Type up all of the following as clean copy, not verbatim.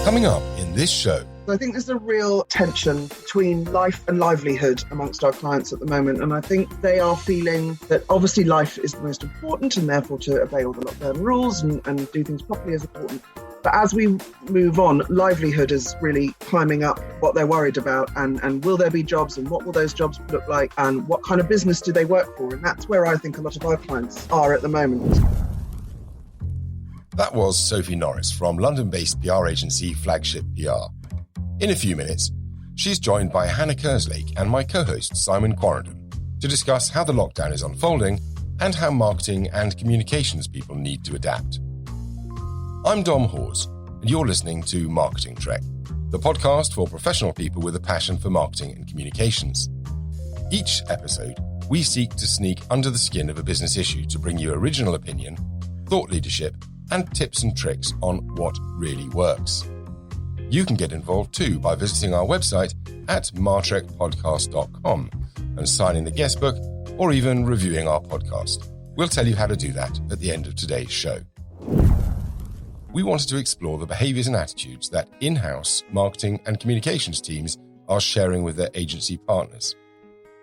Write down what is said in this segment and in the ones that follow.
Coming up in this show. I think there's a real tension between life and livelihood amongst our clients at the moment. And I think they are feeling that obviously life is the most important and therefore to obey all the lockdown rules and do things properly is important. But as we move on, livelihood is really climbing up what they're worried about and will there be jobs and what will those jobs look like and what kind of business do they work for? And that's where I think a lot of our clients are at the moment. That was Sophy Norris from London-based PR agency Flagship PR. In a few minutes, she's joined by Hannah Kerslake and my co-host Simon Quarrendon to discuss how the lockdown is unfolding and how marketing and communications people need to adapt. I'm Dom Hawes, and you're listening to Marketing Trek, the podcast for professional people with a passion for marketing and communications. Each episode, we seek to sneak under the skin of a business issue to bring you original opinion, thought leadership, and tips and tricks on what really works. You can get involved too by visiting our website at martrekpodcast.com and signing the guest book or even reviewing our podcast. We'll tell you how to do that at the end of today's show. We wanted to explore the behaviours and attitudes that in-house marketing and communications teams are sharing with their agency partners.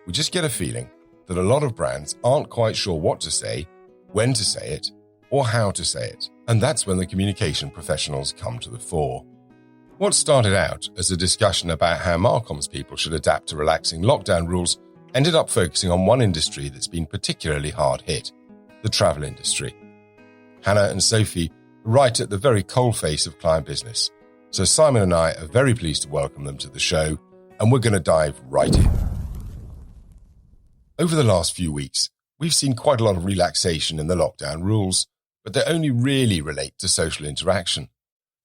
We just get a feeling that a lot of brands aren't quite sure what to say, when to say it, or how to say it. And that's when the communication professionals come to the fore. What started out as a discussion about how Marcoms people should adapt to relaxing lockdown rules ended up focusing on one industry that's been particularly hard hit, the travel industry. Hannah and Sophy are right at the very coalface of client business. So Simon and I are very pleased to welcome them to the show, and we're going to dive right in. Over the last few weeks, we've seen quite a lot of relaxation in the lockdown rules, but they only really relate to social interaction.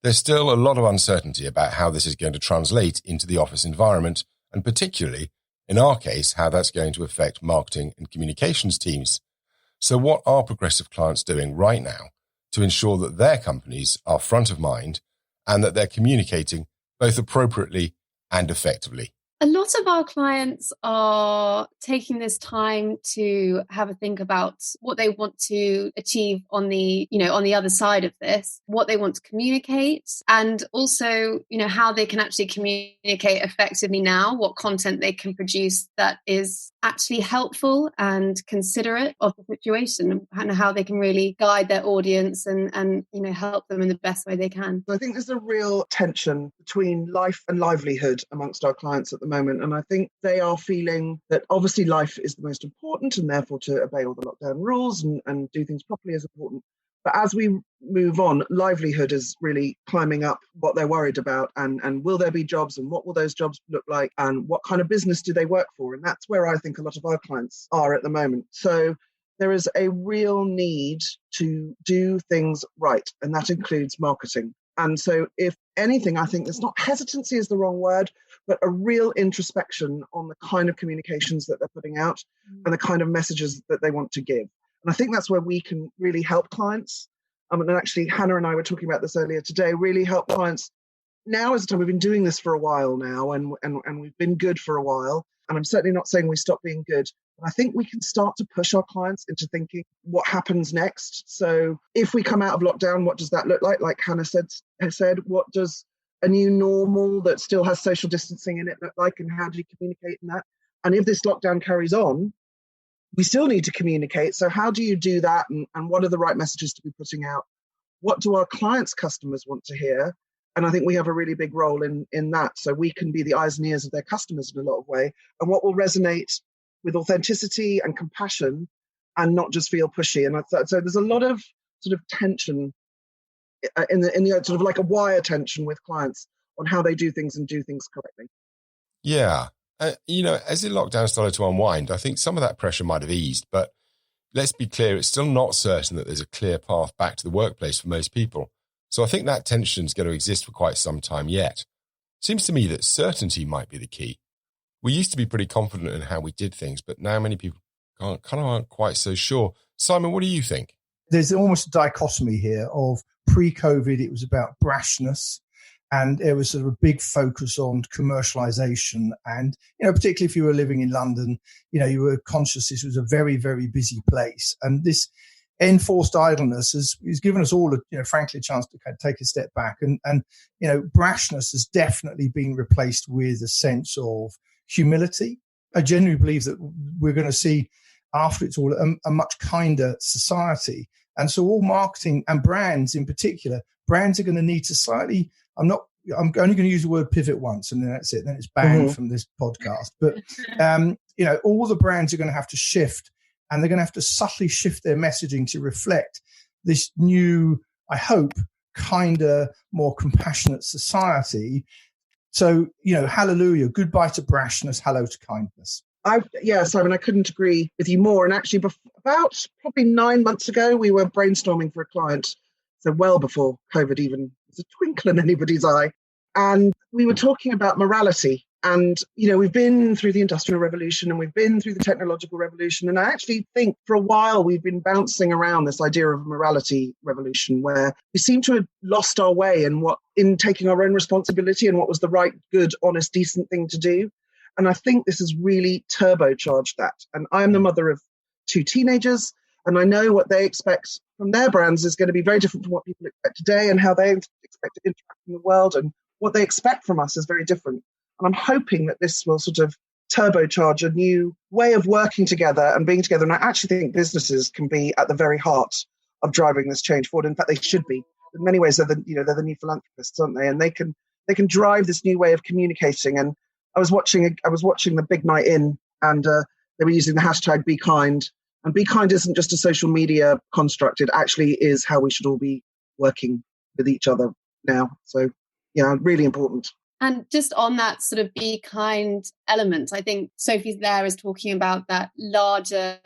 There's still a lot of uncertainty about how this is going to translate into the office environment, and particularly, in our case, how that's going to affect marketing and communications teams. So what are progressive clients doing right now to ensure that their companies are front of mind and that they're communicating both appropriately and effectively? A lot of our clients are taking this time to have a think about what they want to achieve on the other side of this, what they want to communicate, and also, how they can actually communicate effectively now, what content they can produce that is actually helpful and considerate of the situation, and how they can really guide their audience and help them in the best way they can. I think there's a real tension between life and livelihood amongst our clients at the moment. And I think they are feeling that obviously life is the most important and therefore to obey all the lockdown rules and do things properly is important. But as we move on, livelihood is really climbing up what they're worried about and will there be jobs and what will those jobs look like and what kind of business do they work for? And that's where I think a lot of our clients are at the moment. So there is a real need to do things right, and that includes marketing. And so if anything, I think there's not hesitancy is the wrong word, but a real introspection on the kind of communications that they're putting out and the kind of messages that they want to give. And I think that's where we can really help clients. And actually, Hannah and I were talking about this earlier today, really help clients. Now is the time. We've been doing this for a while now, and we've been good for a while. And I'm certainly not saying we stop being good. But I think we can start to push our clients into thinking what happens next. So if we come out of lockdown, what does that look like? Like Hannah said, what does a new normal that still has social distancing in it look like? And how do you communicate in that? And if this lockdown carries on, we still need to communicate. So how do you do that? And what are the right messages to be putting out? What do our clients' customers want to hear? And I think we have a really big role in that. So we can be the eyes and ears of their customers in a lot of way. And what will resonate with authenticity and compassion and not just feel pushy. And so there's a lot of sort of tension in the sort of like a wire tension with clients on how they do things and do things correctly. Yeah. As the lockdown started to unwind, I think some of that pressure might have eased, but let's be clear, it's still not certain that there's a clear path back to the workplace for most people. So I think that tension is going to exist for quite some time yet. Seems to me that certainty might be the key. We used to be pretty confident in how we did things, but now many people aren't quite so sure. Simon, what do you think? There's almost a dichotomy here of pre-COVID, it was about brashness, and there was sort of a big focus on commercialization. And, particularly if you were living in London, you were conscious this was a very, very busy place. And this enforced idleness has given us all, frankly, a chance to kind of take a step back. And brashness has definitely been replaced with a sense of humility. I genuinely believe that we're going to see, after it's all, a much kinder society. And so all marketing and brands in particular, brands are going to need to slightly, I'm only going to use the word pivot once, and then that's it. Then it's banned from this podcast. But, all the brands are going to have to shift, and they're going to have to subtly shift their messaging to reflect this new, I hope, kinder, more compassionate society. So, hallelujah, goodbye to brashness, hello to kindness. Simon, I couldn't agree with you more. And actually, about probably 9 months ago, we were brainstorming for a client. So well before COVID even was a twinkle in anybody's eye. And we were talking about morality. And, we've been through the Industrial Revolution and we've been through the technological revolution. And I actually think for a while we've been bouncing around this idea of morality revolution, where we seem to have lost our way in taking our own responsibility and what was the right, good, honest, decent thing to do. And I think this has really turbocharged that. And I am the mother of 2 teenagers, and I know what they expect from their brands is going to be very different from what people expect today, and how they expect to interact in the world, and what they expect from us is very different. And I'm hoping that this will sort of turbocharge a new way of working together and being together. And I actually think businesses can be at the very heart of driving this change forward. In fact, they should be. In many ways, they're the new philanthropists, aren't they? And they can drive this new way of communicating. And I was watching the Big Night In, and they were using the hashtag Be Kind. And Be Kind isn't just a social media construct. It actually is how we should all be working with each other now. So, really important. And just on that sort of be kind element, I think Sophie there is talking about that larger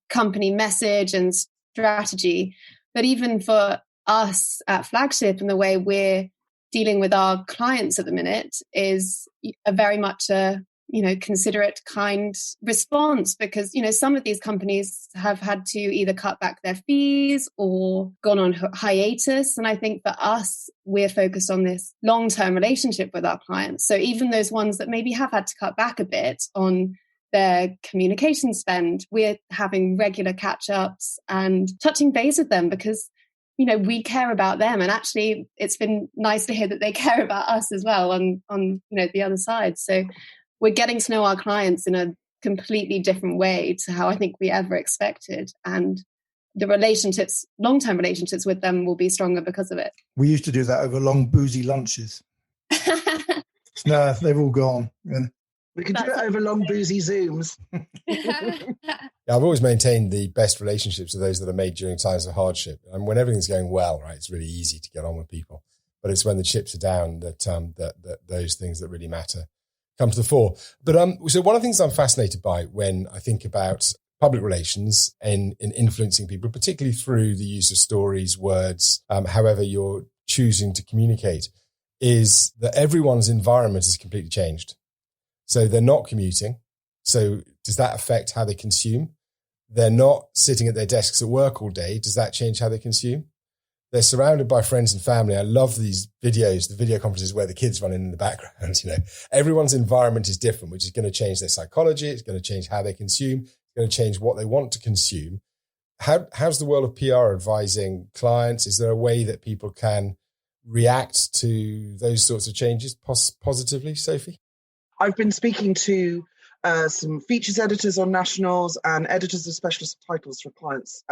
company message and strategy. But even for us at Flagship and the way we're dealing with our clients at the minute is a very much a considerate, kind response, because some of these companies have had to either cut back their fees or gone on hiatus. And I think for us, we're focused on this long-term relationship with our clients. So even those ones that maybe have had to cut back a bit on their communication spend, we're having regular catch-ups and touching base with them, because we care about them. And actually it's been nice to hear that they care about us as well on the other side. So we're getting to know our clients in a completely different way to how I think we ever expected. And the relationships, long-term relationships with them will be stronger because of it. We used to do that over long, boozy lunches. No, they've all gone. We could do it over long, boozy Zooms. I've always maintained the best relationships are those that are made during times of hardship. And when everything's going well, right, it's really easy to get on with people. But it's when the chips are down that that those things that really matter come to the fore. But so one of the things I'm fascinated by when I think about public relations and in influencing people, particularly through the use of stories, words, however you're choosing to communicate, is that everyone's environment has completely changed. So they're not commuting. So does that affect how they consume? They're not sitting at their desks at work all day. Does that change how they consume? They're surrounded by friends and family. I love these videos, the video conferences where the kids run in the background. Everyone's environment is different, which is going to change their psychology. It's going to change how they consume. It's going to change what they want to consume. How's the world of PR advising clients? Is there a way that people can react to those sorts of changes positively, Sophie? I've been speaking to some features editors on nationals and editors of specialist titles for clients,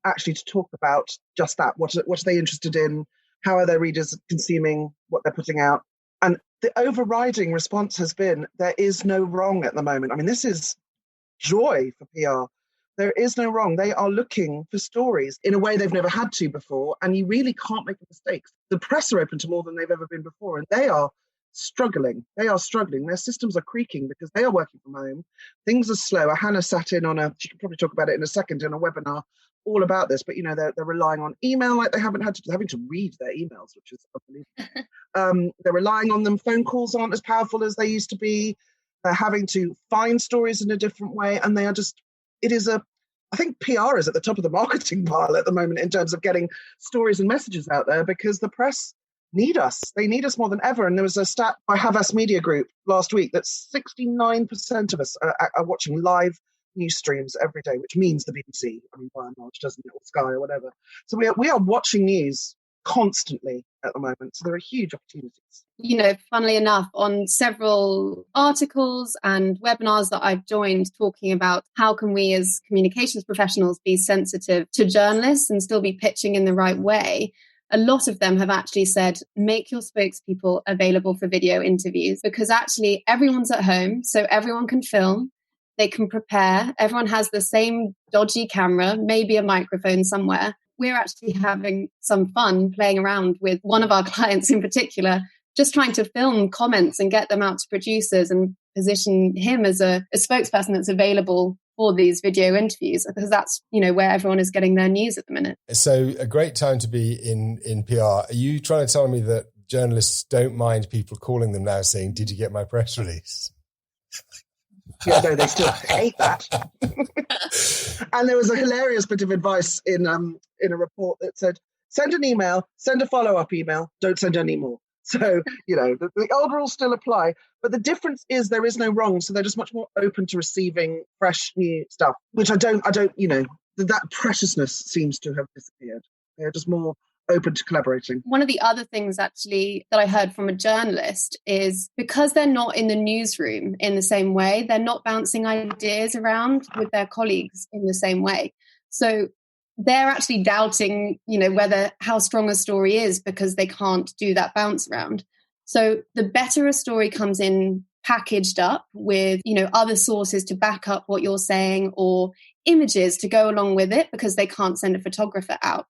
actually to talk about just that. What are they interested in? How are their readers consuming what they're putting out? And the overriding response has been, there is no wrong at the moment. I mean, this is joy for PR. There is no wrong. They are looking for stories in a way they've never had to before, and you really can't make mistakes. The press are open to more than they've ever been before, and they are struggling. Their systems are creaking because they are working from home. Things are slower. Hannah sat in on she can probably talk about it in a second, in a webinar all about this, but they're relying on email like they haven't had to, having to read their emails, which is unbelievable. They're relying on them. Phone calls aren't as powerful as they used to be. They're having to find stories in a different way, and they are just, I think PR is at the top of the marketing pile at the moment in terms of getting stories and messages out there, because the press need us. They need us more than ever. And there was a stat by Havas Media Group last week that 69% of us are watching live news streams every day, which means the BBC, I mean, by and large, doesn't it, or Sky or whatever. So we are watching news constantly at the moment. So there are huge opportunities. You know, funnily enough, on several articles and webinars that I've joined talking about how can we as communications professionals be sensitive to journalists and still be pitching in the right way, a lot of them have actually said, make your spokespeople available for video interviews, because actually everyone's at home, so everyone can film, they can prepare, everyone has the same dodgy camera, maybe a microphone somewhere. We're actually having some fun playing around with one of our clients in particular, just trying to film comments and get them out to producers and position him as a spokesperson that's available for these video interviews, because that's, you know, where everyone is getting their news at the minute. So a great time to be in PR. Are you trying to tell me that journalists don't mind people calling them now saying, did you get my press release? Yeah, no, they still hate that. And there was a hilarious bit of advice in a report that said, send an email, send a follow-up email, don't send any more. So, you know, the old rules still apply, but the difference is there is no wrong. So they're just much more open to receiving fresh new stuff, which I don't, you know, that preciousness seems to have disappeared. They're just more open to collaborating. One of the other things actually that I heard from a journalist is because they're not in the newsroom in the same way, they're not bouncing ideas around with their colleagues in the same way. So they're actually doubting, you know, whether how strong a story is because they can't do that bounce around. So the better a story comes in packaged up with, you know, other sources to back up what you're saying or images to go along with it because they can't send a photographer out.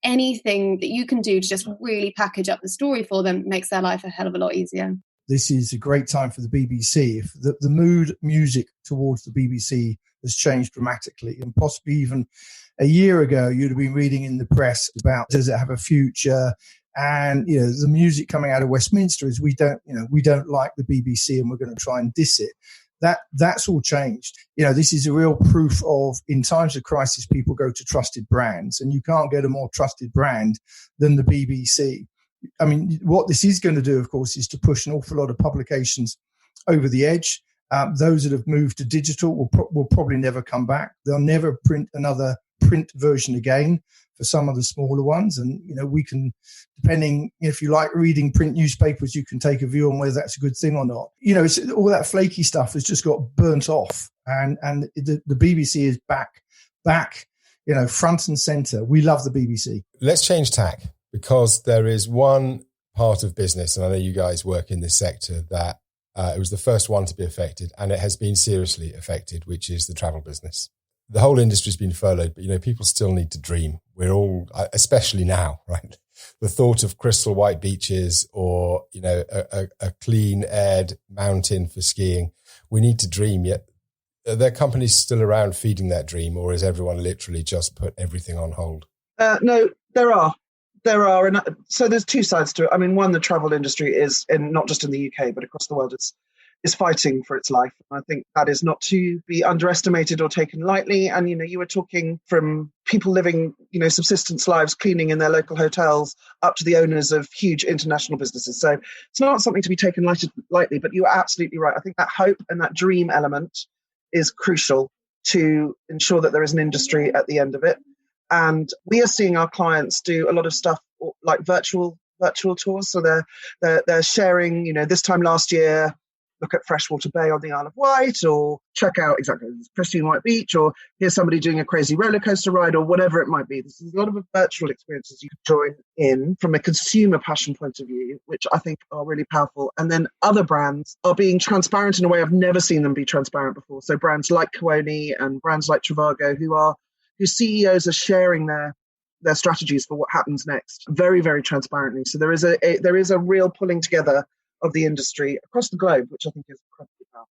Anything that you can do to just really package up the story for them makes their life a hell of a lot easier. This is a great time for the BBC. If the mood music towards the BBC has changed dramatically, and possibly even a year ago, you'd have been reading in the press about does it have a future? And, you know, the music coming out of Westminster is we don't like the BBC and we're going to try and diss it. That's all changed. You know, this is a real proof of in times of crisis, people go to trusted brands, and you can't get a more trusted brand than the BBC. I mean, what this is going to do, of course, is to push an awful lot of publications over the edge. Those that have moved to digital will probably never come back. They'll never print another print version again for some of the smaller ones. And, you know, we can, depending if you like reading print newspapers, you can take a view on whether that's a good thing or not. You know, it's, all that flaky stuff has just got burnt off. And the BBC is back, you know, front and center. We love the BBC. Let's change tack, because there is one part of business, and I know you guys work in this sector, that it was the first one to be affected, and it has been seriously affected, which is the travel business. The whole industry's been furloughed, but, you know, people still need to dream. We're all, especially now, right? The thought of crystal white beaches or, you know, a clean aired mountain for skiing. We need to dream, yet are there companies still around feeding that dream, or is everyone literally just put everything on hold? No, there are. And so there's two sides to it. I mean, one, the travel industry is, and not just in the UK, but across the world, is fighting for its life. I think that is not to be underestimated or taken lightly. And, you know, you were talking from people living, you know, subsistence lives, cleaning in their local hotels, up to the owners of huge international businesses. So it's not something to be taken lightly, but you're absolutely right. I think that hope and that dream element is crucial to ensure that there is an industry at the end of it. And we are seeing our clients do a lot of stuff like virtual tours. So they're sharing, you know, this time last year, look at Freshwater Bay on the Isle of Wight, or check out exactly pristine white beach, or here's somebody doing a crazy roller coaster ride, or whatever it might be. There's a lot of virtual experiences you can join in from a consumer passion point of view, which I think are really powerful. And then other brands are being transparent in a way I've never seen them be transparent before. So brands like Cooni and brands like Trivago, whose CEOs are sharing their strategies for what happens next very, very transparently. So there is a real pulling together of the industry across the globe, which I think is incredibly powerful.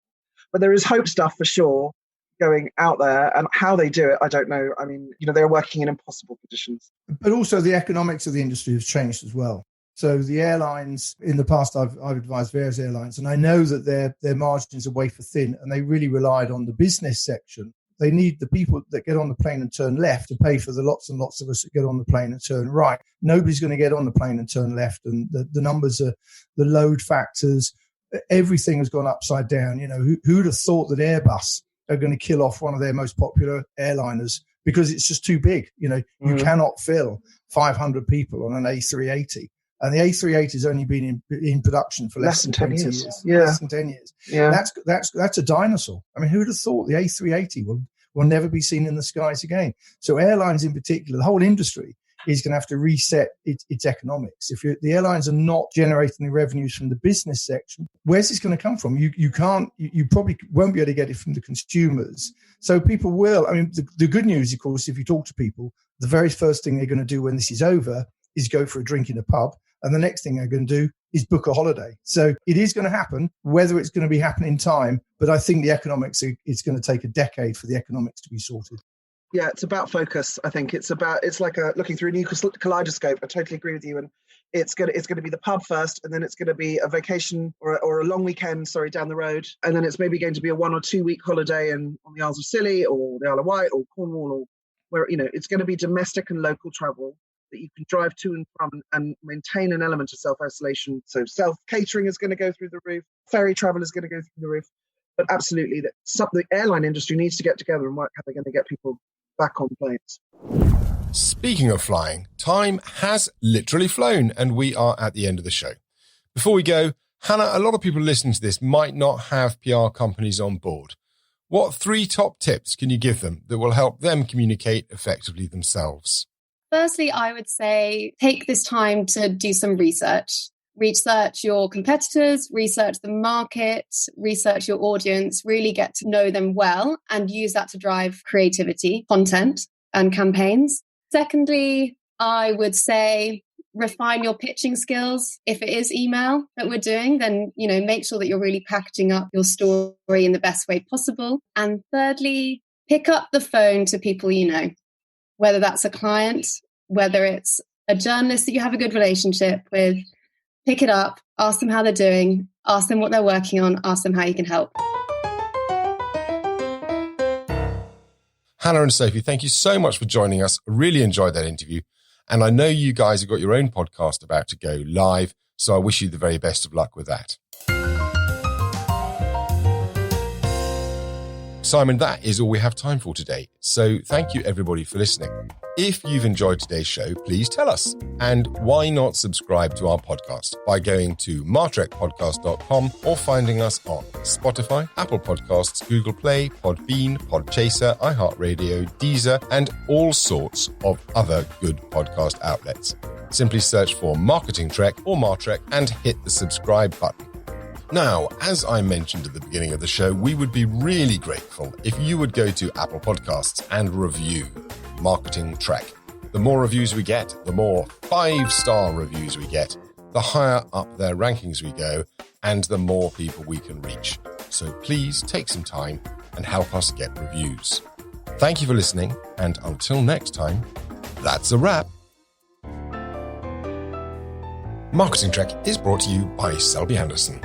But there is hope stuff for sure going out there, and how they do it, I don't know. I mean, you know, they're working in impossible conditions. But also the economics of the industry has changed as well. So the airlines, in the past, I've advised various airlines, and I know that their margins are wafer thin, and they really relied on the business section. They need the people that get on the plane and turn left to pay for the lots and lots of us that get on the plane and turn right. Nobody's going to get on the plane and turn left. And the numbers are, the load factors, everything has gone upside down. You know, who'd have thought that Airbus are going to kill off one of their most popular airliners because it's just too big. You cannot fill 500 people on an A380. And the A380 has only been in production for less than 20 years. Yeah. Less than 10 years. Yeah. That's a dinosaur. I mean, who would have thought the A380 will never be seen in the skies again? So airlines in particular, the whole industry is going to have to reset its economics. If the airlines are not generating the revenues from the business section, where's this going to come from? You probably won't be able to get it from the consumers. So people will. I mean, the good news, of course, if you talk to people, the very first thing they're going to do when this is over is go for a drink in a pub. And the next thing they're going to do is book a holiday. So it is going to happen, whether it's going to be happening in time. But I think the economics, it's going to take a decade for the economics to be sorted. Yeah, it's about focus. I think it's like looking through a new kaleidoscope. I totally agree with you. And it's going to be the pub first, and then it's going to be a vacation or a long weekend, down the road. And then it's maybe going to be a 1 or 2 week holiday on the Isles of Scilly or the Isle of Wight or Cornwall, or where, it's going to be domestic and local travel that you can drive to and from and maintain an element of self-isolation. So self-catering is going to go through the roof. Ferry travel is going to go through the roof. But absolutely, the airline industry needs to get together and work how they're going to get people back on planes. Speaking of flying, time has literally flown and we are at the end of the show. Before we go, Hannah, a lot of people listening to this might not have PR companies on board. What 3 top tips can you give them that will help them communicate effectively themselves? Firstly, I would say take this time to do some research. Research your competitors, research the market, research your audience, really get to know them well and use that to drive creativity, content and campaigns. Secondly, I would say refine your pitching skills. If it is email that we're doing, then, make sure that you're really packaging up your story in the best way possible. And thirdly, pick up the phone to people you know, whether that's a client, whether it's a journalist that you have a good relationship with. Pick it up, ask them how they're doing, ask them what they're working on, ask them how you can help. Hannah and Sophie, thank you so much for joining us. I really enjoyed that interview. And I know you guys have got your own podcast about to go live, so I wish you the very best of luck with that. Simon, that is all we have time for today. So thank you everybody for listening. If you've enjoyed today's show, please tell us. And why not subscribe to our podcast by going to martrekpodcast.com or finding us on Spotify, Apple Podcasts, Google Play, Podbean, Podchaser, iHeartRadio, Deezer, and all sorts of other good podcast outlets. Simply search for Marketing Trek or Martrek and hit the subscribe button. Now, as I mentioned at the beginning of the show, we would be really grateful if you would go to Apple Podcasts and review Marketing Trek. The more reviews we get, the more 5-star reviews we get, the higher up their rankings we go, and the more people we can reach. So please take some time and help us get reviews. Thank you for listening, and until next time, that's a wrap. Marketing Trek is brought to you by Selby Anderson.